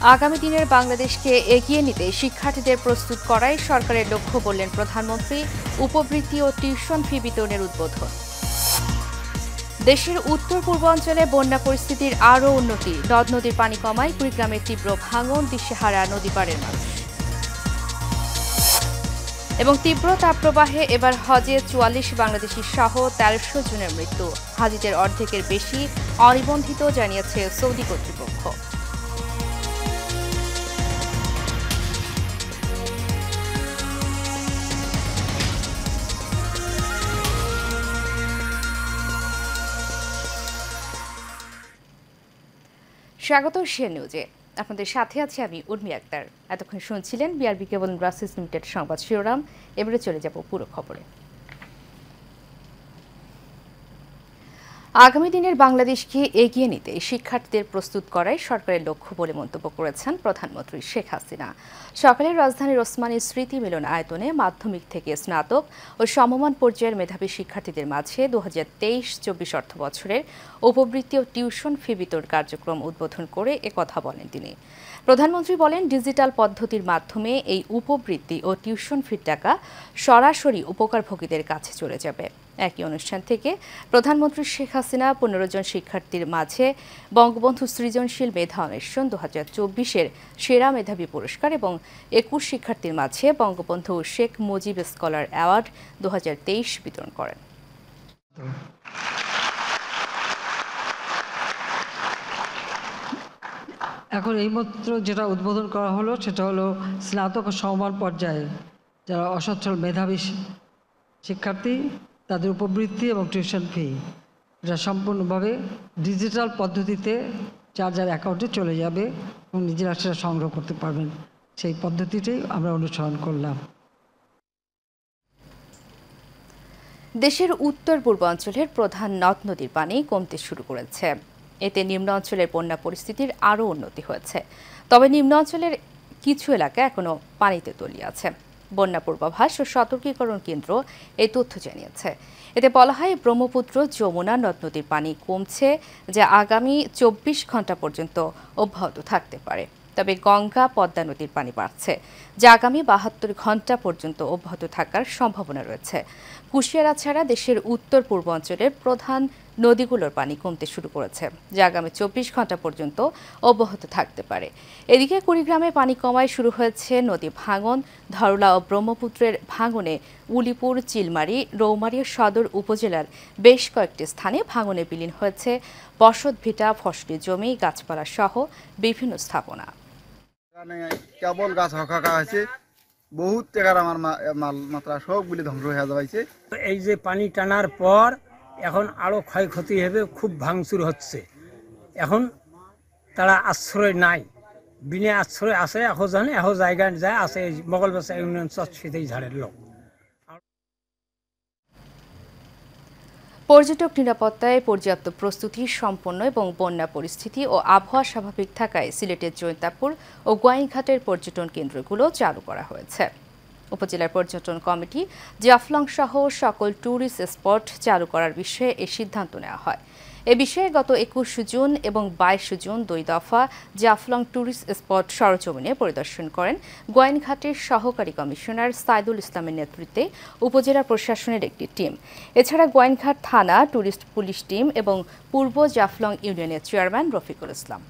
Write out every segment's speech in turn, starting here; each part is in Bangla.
আগামী দিনের বাংলাদেশকে এগিয়ে নিতে শিক্ষার্থীদের প্রস্তুত করাই সরকারের লক্ষ্য বললেন প্রধানমন্ত্রী। উপবৃত্তি ও টিউশন ফি বিতরণের উদ্বোধন। দেশের উত্তর পূর্বাঞ্চলে বন্যা পরিস্থিতির আরও উন্নতি। নদ নদীর পানি কমায় কুড়িগ্রামের তীব্র ভাঙন, দিশেহারা নদীপাড়ের মানুষ। এবং তীব্র তাপপ্রবাহে এবার হজে ৪৪ বাংলাদেশি সহ ১৩০০ জনের মৃত্যু। হাজিদের অর্ধেকের বেশি অনিবন্ধিত, জানিয়েছে সৌদি কর্তৃপক্ষ। স্বাগত শেয়ার নিউজে। আপনাদের সাথে আছি আমি উর্মি আক্তার। এতক্ষণ শুনছিলেন বিআরবি কেবল ব্রাসেলস লিমিটেড সংবাদ শিরোনাম। এবারে চলে যাব পুরো খবরে। আগামী দিনের বাংলাদেশকে এগিয়ে নিতে শিক্ষার্থীদের প্রস্তুত করাই সরকারের লক্ষ্য বলে মন্তব্য করেছেন প্রধানমন্ত্রী শেখ হাসিনা। সকালে রাজধানীর ওসমানী স্মৃতি মিলন আয়তনে মাধ্যমিক থেকে স্নাতক ও সমমান পর্যায়ের মেধাবী শিক্ষার্থীদের মাঝে ২০২৩-২৪ অর্থবছরের উপবৃত্তি ও টিউশন ফি বিতরণ কার্যক্রম উদ্বোধন করে একথা বলেন তিনি। প্রধানমন্ত্রী বলেন, ডিজিটাল পদ্ধতির মাধ্যমে এই উপবৃত্তি ও টিউশন ফির টাকা সরাসরি উপকারভোগীদের কাছে চলে যাবে। একই অনুষ্ঠান থেকে প্রধানমন্ত্রী শেখ হাসিনা ১৫ জন শিক্ষার্থীর মাঝে বঙ্গবন্ধু সৃজনশীল মেধা অন্বেষণ ২০২৪-এর সেরা মেধাবী পুরস্কার এবং ২১ শিক্ষার্থীর মাঝে বঙ্গবন্ধু শেখ মুজিব স্কলার অ্যাওয়ার্ড ২০২৩ বিতরণ করেন। এখন এইমাত্র যেটা উদ্বোধন করা হলো সেটা হলো স্নাতক ও সমমান পর্যায়ে যারা অসচ্ছল মেধাবী শিক্ষার্থী তাদের উপবৃত্তি এবং টিউশন ফি এটা সম্পূর্ণভাবে ডিজিটাল পদ্ধতিতে যার যার অ্যাকাউন্টে চলে যাবে এবং নিজেরা সেটা সংগ্রহ করতে পারবেন। সেই পদ্ধতিটাই আমরা অনুসরণ করলাম। দেশের উত্তর পূর্বাঞ্চলের প্রধান নদ নদীর পানি কমতে শুরু করেছে। এতে নিম্ন অঞ্চলের বন্যা পরিস্থিতির আরও উন্নতি হয়েছে। তবে নিম্ন অঞ্চলের কিছু এলাকা এখনও পানিতে তলিয়ে আছে। বন্যা পূর্বাভাস ও সতর্কীকরণ কেন্দ্র এই তথ্য জানিয়েছে। এতে বলা হয়, ব্রহ্মপুত্র, যমুনা নদ নদীর পানি কমছে, যা আগামী ২৪ ঘন্টা পর্যন্ত অব্যাহত থাকতে পারে। তবে গঙ্গা, পদ্মা নদীর পানি বাড়ছে, যা আগামী ৭২ ঘন্টা পর্যন্ত অব্যাহত থাকার সম্ভাবনা রয়েছে। কুশিয়ারা ছাড়া দেশের উত্তর পূর্বাঞ্চলের প্রধান নদীগুলোর পানি কমতে শুরু করেছে, যা আগামী ২৪ ঘন্টা পর্যন্ত অব্যাহত থাকতে পারে। এদিকে কুড়িগ্রামে পানি কমায় শুরু হয়েছে নদী ভাঙন। ধরলা ও ব্রহ্মপুত্রের ভাঙনে উলিপুর, চিলমারী, রৌমারী সদর উপজেলার বেশ কয়েকটি স্থানে ভাঙনে বিলীন হয়েছে বসতভিটা, ফসলি জমি, গাছপালা সহ বিভিন্ন স্থাপনা। কেবল গাছ হকা হয়েছে, বহুত টাকার আমার মাল মাত্রা সবগুলি ধ্বংস হয়ে যাচ্ছে। এই যে পানি টানার পর এখন আরো ক্ষয়ক্ষতি হবে, খুব ভাঙচুর হচ্ছে। এখন তারা আশ্রয় নাই, বিনা আশ্রয় আছে। এখন জানে এখন জায়গায় যায় আছে মগলবাসা ইউনিয়ন চটফিতেই ঝাড়ের লোক। পর্যটক নিরাপত্তায় পর্যাপ্ত প্রস্তুতি সম্পন্ন এবং বন্যা পরিস্থিতি ও আবহাওয়া স্বাভাবিক থাকায় সিলেটের জৈন্তাপুর ও গোয়াইনঘাটের পর্যটন কেন্দ্রগুলো চালু করা হয়েছে। উপজেলার পর্যটন কমিটি জাফলং সহ সকল ট্যুরিস্ট স্পট চালু করার বিষয়ে এই সিদ্ধান্ত নেওয়া হয়। এ বিষয়ে গত ২১ জুন এবং ২২ জুন ২ দফা জাফলং ট্যুরিস্ট স্পট সরজমিনে পরিদর্শন করেন গোয়াইনঘাটের সহকারী কমিশনার সাইদুল ইসলামের নেতৃত্বে উপজেলা প্রশাসনের একটি টিম। এছাড়া গোয়াইনঘাট থানা ট্যুরিস্ট পুলিশ টিম এবং পূর্ব জাফলং ইউনিয়নের চেয়ারম্যান রফিকুল ইসলাম।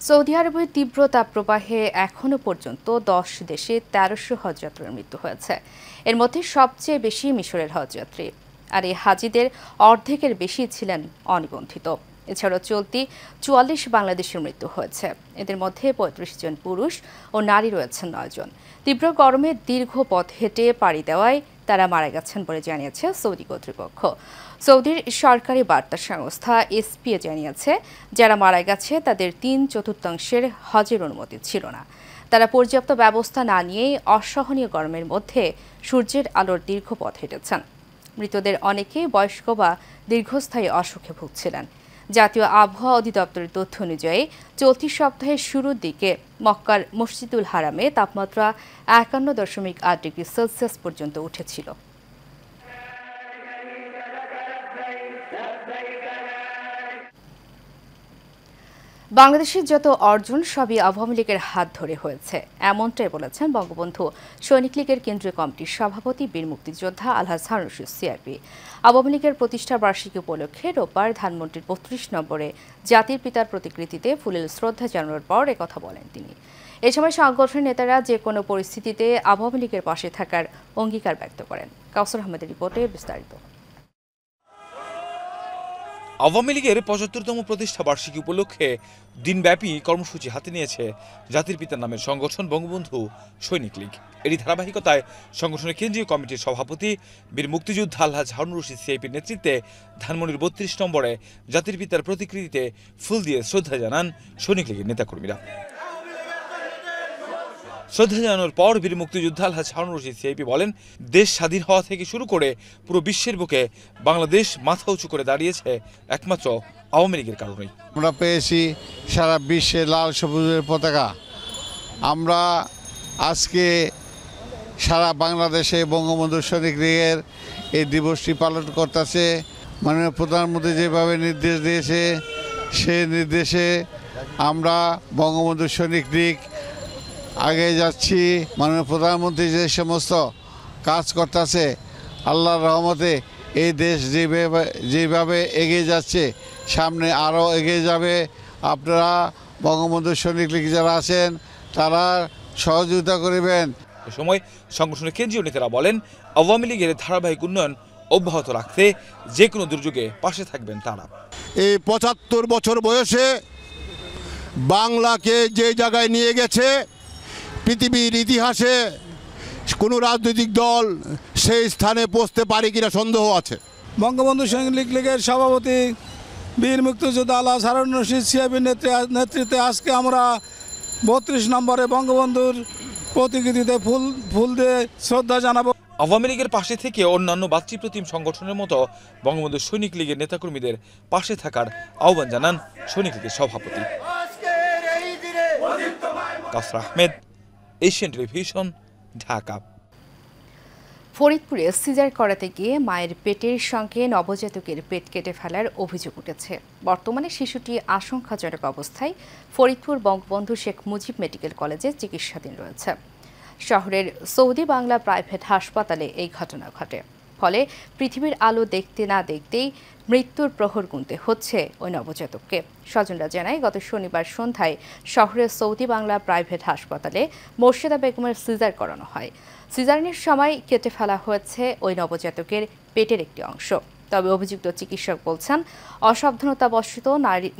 সৌদি আরবের তীব্র তাপপ্রবাহে এখনও পর্যন্ত ১০ দেশে ১৩০০ হজযাত্রীর মৃত্যু হয়েছে। এর মধ্যে সবচেয়ে বেশি মিশরের হজযাত্রী, আর এই হাজিদের অর্ধেকের বেশি ছিলেন অনিবন্ধিত। এছাড়াও চলতি ৪৪ বাংলাদেশের মৃত্যু হয়েছে। এদের মধ্যে ৩৫ জন পুরুষ ও নারী রয়েছেন ৯ জন। তীব্র গরমে দীর্ঘ পথ হেঁটে পাড়ি দেওয়ায় তারা মারা গেছেন বলে জানিয়েছে সৌদি কর্তৃপক্ষ। সৌদির সরকারি বার্তা সংস্থা এসপিএ জানিয়েছে, যারা মারা গেছে তাদের ৩/৪ হজের অনুমতি ছিল না। তারা পর্যাপ্ত ব্যবস্থা না নিয়েই অসহনীয় গরমের মধ্যে সূর্যের আলোর দীর্ঘ পথ হেঁটেছেন। মৃতদের অনেকেই বয়স্ক বা দীর্ঘস্থায়ী অসুখে ভুগছিলেন। জাতীয় আবহাওয়া অধিদপ্তরের তথ্য অনুযায়ী চলতি সপ্তাহের শুরুর দিকে মক্কার মসজিদুল হারামে তাপমাত্রা ৫১.৮ ডিগ্রি সেলসিয়াস পর্যন্ত উঠেছিল। বাংলাদেশের যত অর্জন সবই আওয়ামী লীগের হাত ধরে হয়েছে, এমনটাই বলেছেন বঙ্গবন্ধু সৈনিক লীগের কেন্দ্রীয় কমিটির সভাপতি বীর মুক্তিযোদ্ধা আলহাজ হারুন রশিদ সিআরপি। আওয়ামী লীগের প্রতিষ্ঠা বার্ষিকী উপলক্ষে রোববার ধানমন্ডির ৩২ নম্বরে জাতির পিতার প্রতিকৃতিতে ফুলেল শ্রদ্ধা জানানোর পর একথা বলেন তিনি। এ সময় সংগঠনের নেতারা যে কোনো পরিস্থিতিতে আওয়ামী লীগের পাশে থাকার অঙ্গীকার ব্যক্ত করেন। কাউসার আহমেদের রিপোর্টে বিস্তারিত। আওয়ামী লীগের ৭৫তম প্রতিষ্ঠা বার্ষিকী উপলক্ষে দিনব্যাপী কর্মসূচি হাতে নিয়েছে জাতির পিতার নামের সংগঠন বঙ্গবন্ধু সৈনিক লীগ। এরই ধারাবাহিকতায় সংগঠনের কেন্দ্রীয় কমিটির সভাপতি বীর মুক্তিযোদ্ধা আলহাজ হারুন রশিদ সিআইপির নেতৃত্বে ধানমন্ডির ৩২ নম্বরে জাতির পিতার প্রতিকৃতিতে ফুল দিয়ে শ্রদ্ধা জানান সৈনিক লীগের নেতাকর্মীরা। শ্রদ্ধা জানানোর পর বীর মুক্তিযোদ্ধা আলহাজ হারুন রশিদ সিআইপি বলেন, দেশ স্বাধীন হওয়া থেকে শুরু করে পুরো বিশ্বের বুকে বাংলাদেশ মাথা উঁচু করে দাঁড়িয়েছে একমাত্র আওয়ামী লীগের কারণেই। আমরা পেয়েছি সারা বিশ্বে লাল সবুজের পতাকা। আমরা আজকে সারা বাংলাদেশে বঙ্গবন্ধু সৈনিক লীগের এই দিবসটি পালন করতেছে। মাননীয় প্রধানমন্ত্রী যেভাবে নির্দেশ দিয়েছে সেই নির্দেশে আমরা বঙ্গবন্ধু সৈনিক লীগ আগে যাচ্ছি। মাননীয় প্রধানমন্ত্রী যে সমস্ত কাজ করতেছে, আল্লাহর রহমতে এই দেশ যেভাবে এগিয়ে যাচ্ছে সামনে আরও এগিয়ে যাবে। আপনারা বঙ্গবন্ধু সৈনিক লীগ যারা আছেন তারা সহযোগিতা করবেন। এ সময় সংগঠনের কেন্দ্রীয় নেতারা বলেন, আওয়ামী লীগের ধারাবাহিক উন্নয়ন অব্যাহত রাখতে যে কোনো দুর্যোগে পাশে থাকবেন তারা। এই ৭৫ বছর বয়সে বাংলাকে যে জায়গায় নিয়ে গেছে পৃথিবীর ইতিহাসে কোনো রাজনৈতিক দল সেই স্থানে পৌঁছতে পারে কিনা সন্দেহ আছে। বঙ্গবন্ধু সৈনিক লীগের সভাপতি বীর মুক্তিযোদ্ধা আলহাজ হারুন রশিদ সিআইপির নেতৃত্বে আজকে আমরা ৩২ নম্বরে বঙ্গবন্ধুর প্রতিকৃতিতে ফুল দিয়ে শ্রদ্ধা জানাবো। আওয়ামী লীগের পাশে থেকে অন্যান্য ভাতৃপ্রতিম সংগঠনের মতো বঙ্গবন্ধু সৈনিক লীগের নেতাকর্মীদের পাশে থাকার আহ্বান জানান সৈনিক লীগের সভাপতি। কাউসার আহমেদ, এশিয়ান টেলিভিশন, ঢাকা। ফরিদপুরে সিজার করাতে গিয়ে মায়ের পেটের সঙ্গে নবজাতকের পেট কেটে ফেলার অভিযোগ উঠেছে। বর্তমানে শিশুটি আশঙ্কাজনক অবস্থায় ফরিদপুর বঙ্গবন্ধু শেখ মুজিব মেডিকেল কলেজে চিকিৎসাধীন রয়েছে। শহরের সৌদি বাংলা প্রাইভেট হাসপাতালে এই ঘটনা ঘটে। ফলে পৃথিবীর আলো দেখতে না দেখতেই মৃত্যুর প্রহর গুনতে হচ্ছে ওই নবজাতককে। স্বজনরা জানায়, গত শনিবার সন্ধ্যায় শহরের সৌদি বাংলা প্রাইভেট হাসপাতালে মোর্শেদা বেগমের সিজার করানো হয়। সিজারিনের সময় কেটে ফেলা হয়েছে ওই নবজাতকের পেটের একটি অংশ। তবে অভিযুক্ত চিকিৎসক বলছেন, অসাবধানতাবশত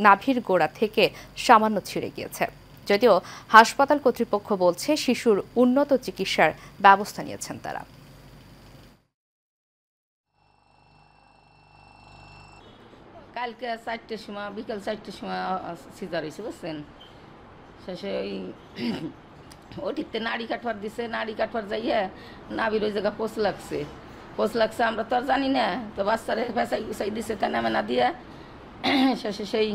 নাভির গোড়া থেকে সামান্য ছিঁড়ে গিয়েছে। যদিও হাসপাতাল কর্তৃপক্ষ বলছে শিশুর উন্নত চিকিৎসার ব্যবস্থা নিয়েছেন তারা। কালকে 4টের সময়, বিকাল 4টের সময় সিজার হয়েছে, বুঝছেন। শেষে ওটিতে নাড়ি কাটবার দিছে, নাড়ি কাটবার যাইয়া নাভির ওই জায়গা পোষ লাগছে। আমরা তো আর জানি না, তো বাচ্চারে ফেঁসাই গুছাই দিছে তা নামে না দিয়া। শেষে সেই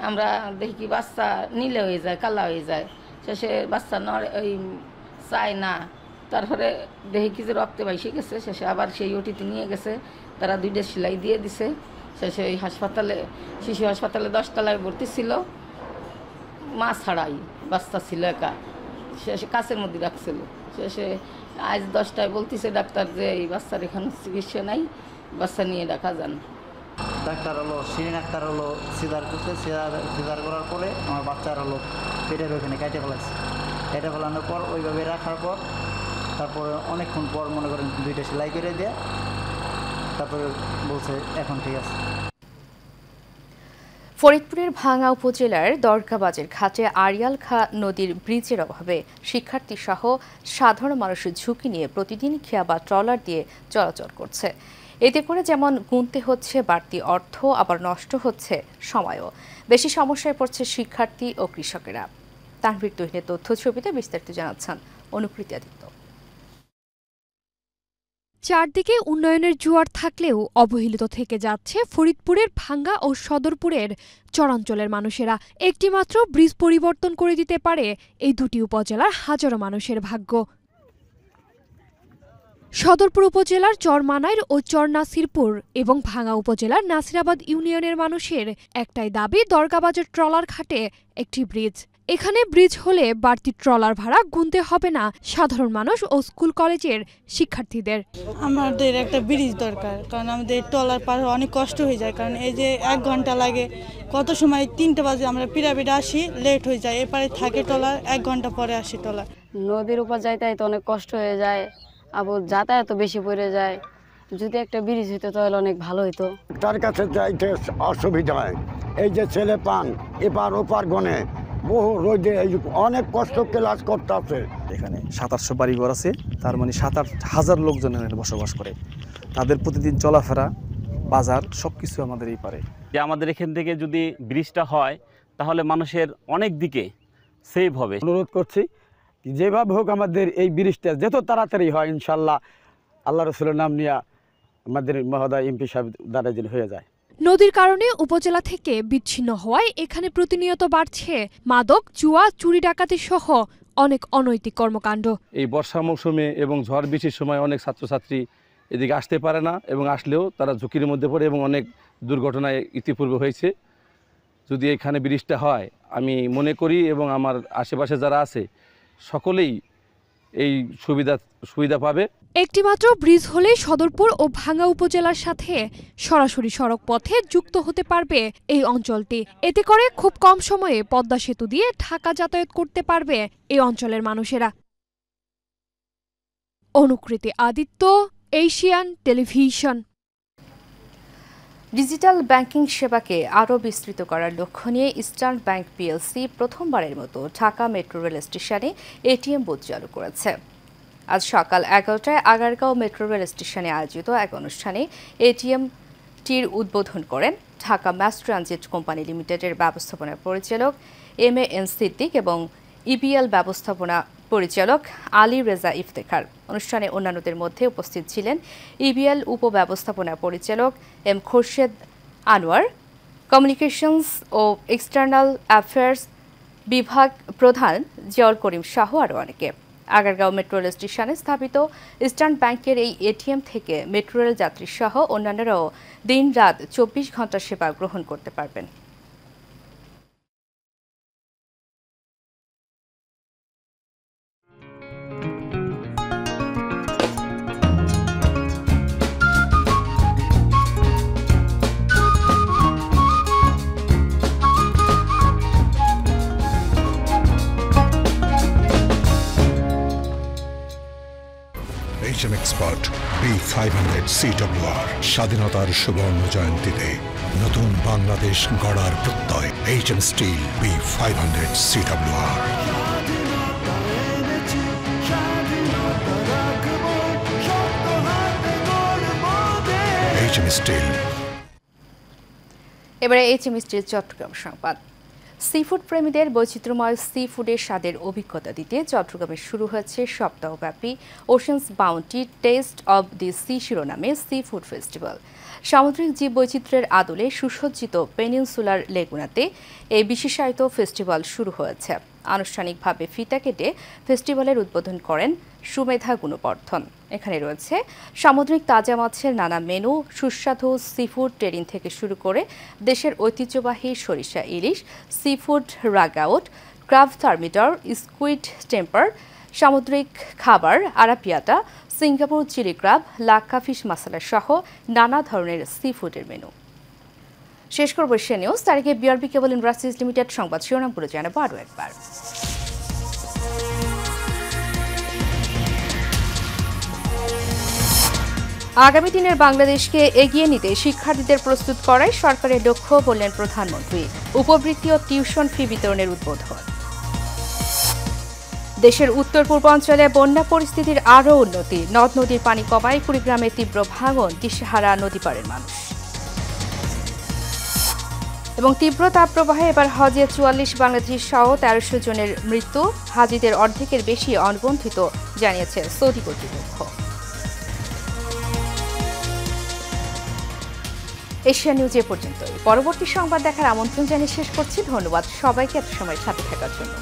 আমরা দেখি কি বাচ্চা নীলে হয়ে যায়, কালা হয়ে যায়। শেষে বাচ্চা ওই চায় না। তারপরে দেখি কি যে রক্তে বাইসে গেছে। শেষে আবার সেই ওটিতে নিয়ে গেছে, তারা 2টা সেলাই দিয়ে দিছে। শেষে ওই হাসপাতালে, শিশু হাসপাতালে 10 তলায় ভর্তি ছিল, মা ছাড়াই বাচ্চা ছিল একা। শেষে কাছের মধ্যে রাখছিল। শেষে আজ 10টায় বলতেছে ডাক্তার যে এই বাচ্চার এখানে চিকিৎসা নাই, বাচ্চা নিয়ে ডাকা যান। ডাক্তার হলো শিরিন আক্তার হলো সিজার করছে। সিজার করার পরে আমার বাচ্চার হলো পেটের ওইখানে কেটে ফেলাইছে। কেটে ফেলানোর পর ওইভাবে রাখার পর তারপরে অনেকক্ষণ পর মনে করেন 2টা সেলাই করে দিয়ে তারপরে বলছে এখন ঠিক আছে। ফরিদপুরের ভাঙ্গা উপজেলার দরগাবাজের ঘাটে আড়িয়াল খা নদীর ব্রিজের অভাবে শিক্ষার্থী সহ সাধারণ মানুষের ঝুঁকি নিয়ে প্রতিদিন খেয়া বা ট্রলার দিয়ে চলাচল করছে। এতে করে যেমন গুনতে হচ্ছে বাড়তি অর্থ, আবার নষ্ট হচ্ছে সময়ও। বেশি সমস্যায় পড়ছে শিক্ষার্থী ও কৃষকেরা। তানভীর তহিনের তথ্য ছবিতে বিস্তারিত জানাচ্ছেন অনুকৃতি আদিত্য। চারদিকে উন্নয়নের জোয়ার থাকলেও অবহেলিত থেকে যাচ্ছে ফরিদপুরের ভাঙ্গা ও সদরপুরের চরাঞ্চলের মানুষেরা। একটিমাত্র ব্রিজ পরিবর্তন করে দিতে পারে এই দুটি উপজেলার হাজারো মানুষের ভাগ্য। সদরপুর উপজেলার চরমানাইর ও চরনাসিরপুর এবং ভাঙ্গা উপজেলার নাসিরাবাদ ইউনিয়নের মানুষের একটাই দাবি দরগাবাজার ট্রলার ঘাটে একটি ব্রিজ। এখানে ব্রিজ হলে বাড়তি ট্রলার ভাড়া গুনতে হবে না সাধারণ মানুষ ও স্কুল কলেজের শিক্ষার্থীদের। আমাদের একটা ব্রিজ দরকার, কারণ আমাদের ট্রলার পার অনেক কষ্ট হয়ে যায়, কারণ এই যে 1 ঘন্টা লাগে, কত সময় 3টা বাজে আমরা পিরামিডে আসি, লেট হয়ে যায়, এপারে থাকে ট্রলার, 1 ঘন্টা পরে আসি ট্রলার। নদীর উপর যাইতে তো অনেক কষ্ট হয়ে যায়, আবার যাতায়াত বেশি পড়ে যায়। যদি একটা ব্রিজ হইতো তাহলে অনেক ভালো হইতো। তার কাছে যাইতে অসুবিধা হয়, এই যে ছেলে পান এপার ওপার গনে বহু রোদে অনেক কষ্ট ক্লাস করতে আছে। এখানে 700 বাড়িঘর আছে, তার মানে 7-8 লোকজন এখানে বসবাস করে। তাদের প্রতিদিন চলাফেরা, বাজার সবকিছু আমাদের এই পারে। যে আমাদের এখান থেকে যদি ব্রিজটা হয় তাহলে মানুষের অনেক দিকে সেভ হবে। অনুরোধ করছি যেভাবে হোক আমাদের এই ব্রিজটা যত তাড়াতাড়ি হয় ইনশাল্লাহ আল্লাহ রসুলের নাম নিয়ে আমাদের মহোদয় এমপি সাহেব দ্বারা যেন হয়ে যায়। নদীর কারণে উপজেলা থেকে বিচ্ছিন্ন হওয়ায় এখানে প্রতিনিয়ত বাড়ছে মাদক, জুয়া, চুরি ডাকাতি সহ অনেক অনৈতিক কর্মকাণ্ড। এই বর্ষা মৌসুমে এবং ঝড় বৃষ্টির সময় অনেক ছাত্রছাত্রী এদিকে আসতে পারে না, এবং আসলেও তারা ঝুঁকির মধ্যে পড়ে এবং অনেক দুর্ঘটনায় ইতিপূর্বে হয়েছে। যদি এখানে ব্রিজটা হয় আমি মনে করি, এবং আমার আশেপাশে যারা আছে সকলেই এই সুবিধা পাবে। একটিমাত্র ব্রিজ হলে সদরপুর ও ভাঙ্গা উপজেলার সাথে সরাসরি সড়ক পথে যুক্ত হতে পারবে এই অঞ্চলটি। এতে করে খুব কম সময়ে পদ্মা সেতু দিয়ে ঢাকা যাতায়াত করতে পারবে এই অঞ্চলের মানুষেরা। Anukriti Aditya, Asian Television. Digital banking সেবাকে আরও বিস্তৃত করার লক্ষ্য নিয়ে ইস্টার্ন ব্যাংক পিএলসি প্রথমবারের মতো ঢাকা মেট্রো রেল স্টেশনে এটিএম বুথ চালু করেছে। আজ সকাল 11টায় আগারগাঁও মেট্রো রেল স্টেশনে আয়োজিত এক অনুষ্ঠানে এটিএমটির উদ্বোধন করেন ঢাকা ম্যাস ট্রানজিট কোম্পানি লিমিটেডের ব্যবস্থাপনা পরিচালক MAN সিদ্দিক এবং ইবিএল ব্যবস্থাপনা পরিচালক আলী রেজা ইফতেখার। অনুষ্ঠানে অন্যান্যদের মধ্যে উপস্থিত ছিলেন ইবিএল উপব্যবস্থাপনা পরিচালক M খোরশেদ আনোয়ার, কমিউনিকেশনস ও এক্সটার্নাল অ্যাফেয়ার্স বিভাগ প্রধান জিয়াউল করিম শাহ আরও অনেকে। আগারগাঁও মেট্রো রেল স্টেশনে স্থাপিত ইস্টার্ন ব্যাংকের এই এটিএম থেকে মেট্রো রেল যাত্রী সহ অন্যান্যরাও দিন-রাত 24 ঘন্টা সেবা গ্রহণ করতে পারবেন। HM Expert B500 CWR স্বাধীনতার সুবর্ণ জয়ন্তীতে নতুন বাংলাদেশ গড়ার প্রত্যয়। HM Steel B500 CWR। HM Steel। এবারে HM Steel চট্টগ্রাম সংবাদ। সিফুড প্রেমীদের বৈচিত্র্যময় সি ফুডের স্বাদের অভিজ্ঞতা দিতে চট্টগ্রামে শুরু হয়েছে সপ্তাহব্যাপী ocean's bounty taste of the sea শিরোনামে সি ফুড ফেস্টিভ্যাল। সামুদ্রিক জীববৈচিত্র্যের আদলে সুসজ্জিত পেনিনসুলার লেগুনাতে এই বিশেষায়িত ফেস্টিভ্যাল শুরু হয়েছে। আনুষ্ঠানিকভাবে ফিতা কেটে ফেস্টিভ্যালের উদ্বোধন করেন সুমেধা গুণবর্ধন। এখানে রয়েছে সামুদ্রিক তাজা মাছের নানা মেনু, সুস্বাদু সিফুড টেরিন থেকে শুরু করে দেশের ঐতিহ্যবাহী সরিষা ইলিশ, সিফুড রাগাউট, ক্রাব থার্মিডর, স্কুইড টেম্পার, সামুদ্রিক খাবার, আরাপিয়াটা, সিঙ্গাপুর চিলি ক্রাব, লাক্কা ফিশ মশলা সহ নানা ধরনের সিফুডের মেনু। শেষ করব এশিয়া নিউজ। তারিখে বিআরবি কেবল ইন্ডাস্ট্রিজ লিমিটেড সংবাদ শিরোনামগুলো জানাবো আরও একবার। আগামী দিনের বাংলাদেশকে এগিয়ে নিতে শিক্ষার্থীদের প্রস্তুত করাই সরকারের লক্ষ্য বললেন প্রধানমন্ত্রী। উপবৃত্তি ও টিউশন ফি বিতরণের উদ্বোধন। দেশের উত্তর পূর্বাঞ্চলে বন্যা পরিস্থিতির আরও উন্নতি, নদ নদীর পানি কমায় কুড়িগ্রামে তীব্র ভাঙন, দিশেহারা নদীপাড়ের মানুষ। এবং তীব্র তাপপ্রবাহে এবার হজে 44 বাংলাদেশি সহ 1300 জনের মৃত্যু, হাজিদের অর্ধেকের বেশি অনিবন্ধিত জানিয়েছে সৌদি কর্তৃপক্ষ। এশিয়া নিউজ এ পর্যন্তই। পরবর্তী সংবাদ দেখার আমন্ত্রণ জানিয়ে শেষ করছি। ধন্যবাদ সবাইকে এত সময় সাথে থাকার জন্য।